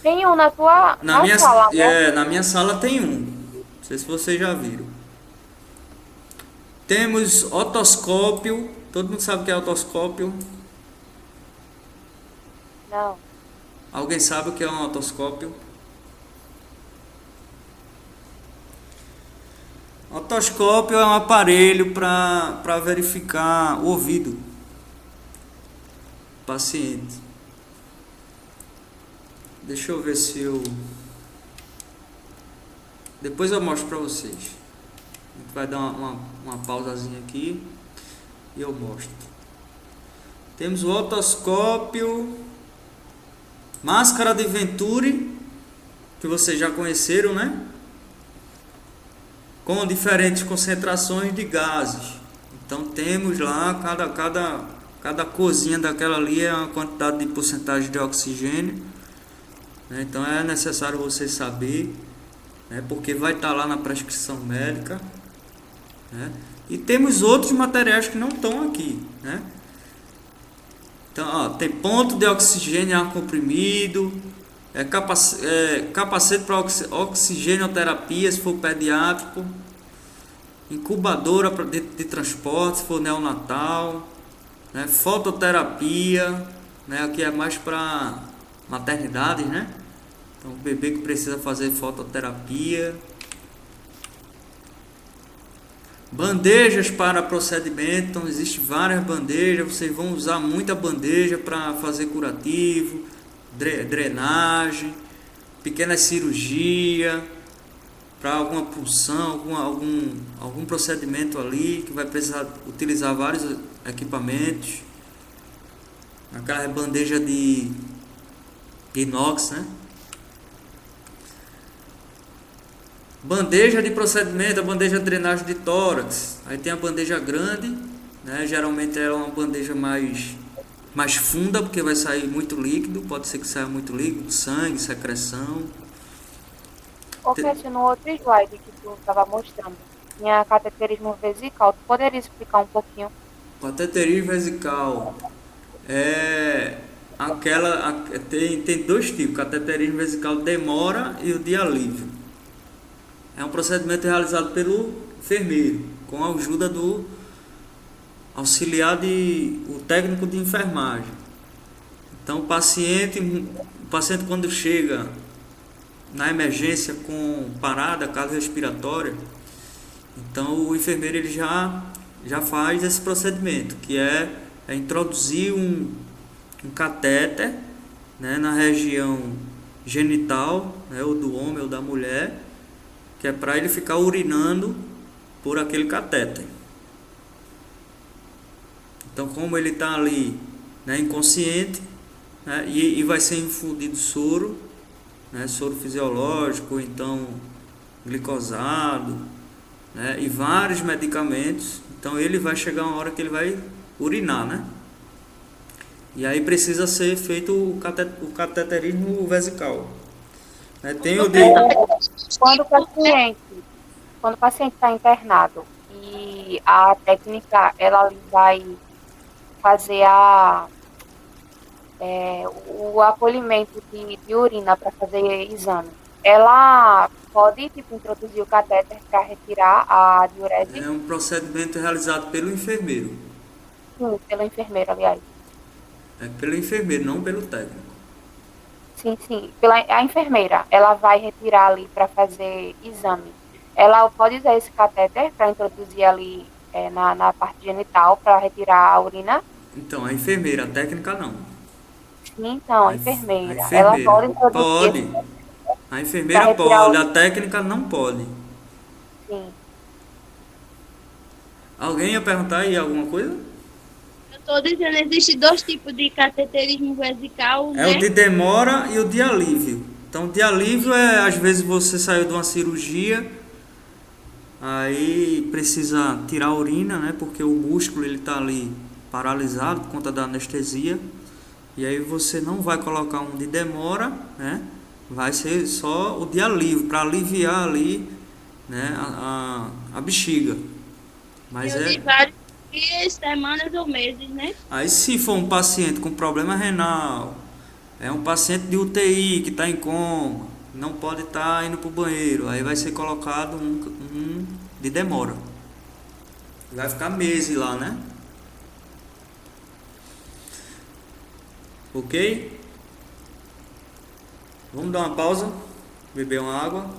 Tem um na tua sala, né? Na minha sala tem um. Não sei se vocês já viram. Temos otoscópio. Todo mundo sabe o que é otoscópio? Não. Alguém sabe o que é um otoscópio? Otoscópio é um aparelho para verificar o ouvido do paciente. Deixa eu ver se eu... Depois eu mostro para vocês. A gente vai dar uma pausazinha aqui e eu mostro. Temos o otoscópio, máscara de Venturi, que vocês já conheceram, né? Com diferentes concentrações de gases. Então temos lá, cada corzinha daquela ali é uma quantidade de porcentagem de oxigênio, né? Então é necessário você saber, né? Porque vai estar lá na prescrição médica, né? E temos outros materiais que não estão aqui, né? Então, ó, tem ponto de oxigênio ar comprimido, capacete para oxigenoterapia, se for pediátrico, incubadora de transporte, se for neonatal, né? Fototerapia, né? Aqui é mais para maternidades, né? Então, o bebê que precisa fazer fototerapia. Bandejas para procedimento, então existem várias bandejas, vocês vão usar muita bandeja para fazer curativo, drenagem, pequena cirurgia, para alguma punção, algum procedimento ali que vai precisar utilizar vários equipamentos. Aquela bandeja de inox, né? Bandeja de procedimento, a bandeja de drenagem de tórax. Aí tem a bandeja grande, né? Geralmente ela é uma bandeja mais funda, porque vai sair muito líquido. Pode ser que saia muito líquido, sangue, secreção. Porque no outro slide que tu estava mostrando, tinha cateterismo vesical. Tu poderia explicar um pouquinho? Cateterismo vesical tem dois tipos, cateterismo vesical demora e o de alívio. É um procedimento realizado pelo enfermeiro, com a ajuda do o técnico de enfermagem. Então o paciente quando chega na emergência com parada cardiorrespiratória, então o enfermeiro ele já faz esse procedimento, que é introduzir um catéter, né, na região genital, né, ou do homem ou da mulher, que é para ele ficar urinando por aquele catéter. Então, como ele está ali, né, inconsciente, né, e vai ser infundido soro, né, soro fisiológico, ou então glicosado, né, e vários medicamentos. Então, ele vai chegar uma hora que ele vai urinar, né? E aí precisa ser feito o cateterismo vesical. Né? Tem o de... Quando o paciente está internado e a técnica ela vai fazer o acolhimento de urina para fazer exame, ela pode introduzir o catéter para retirar a diurese? É um procedimento realizado pelo enfermeiro. Sim, pelo enfermeiro, aliás. É pelo enfermeiro, não pelo técnico. Sim. A enfermeira, ela vai retirar ali para fazer exame. Ela pode usar esse catéter para introduzir ali na parte genital para retirar a urina? Então, a enfermeira, a técnica não. Sim, então, a enfermeira. Ela pode introduzir. Pode. A enfermeira pode, a técnica não pode. Sim. Alguém ia perguntar aí alguma coisa? Estou dizendo, existe dois tipos de cateterismo vesical, né? É o de demora e o de alívio. Então, o de alívio às vezes você saiu de uma cirurgia, aí precisa tirar a urina, né? Porque o músculo ele está ali paralisado por conta da anestesia. E aí você não vai colocar um de demora, né? Vai ser só o de alívio, para aliviar ali, né, a bexiga. Mas de vários dias, semanas ou meses, né? Aí se for um paciente com problema renal, é um paciente de UTI que está em coma, não pode estar indo para o banheiro, aí vai ser colocado um de demora. Vai ficar meses lá, né? Ok? Vamos dar uma pausa, beber uma água.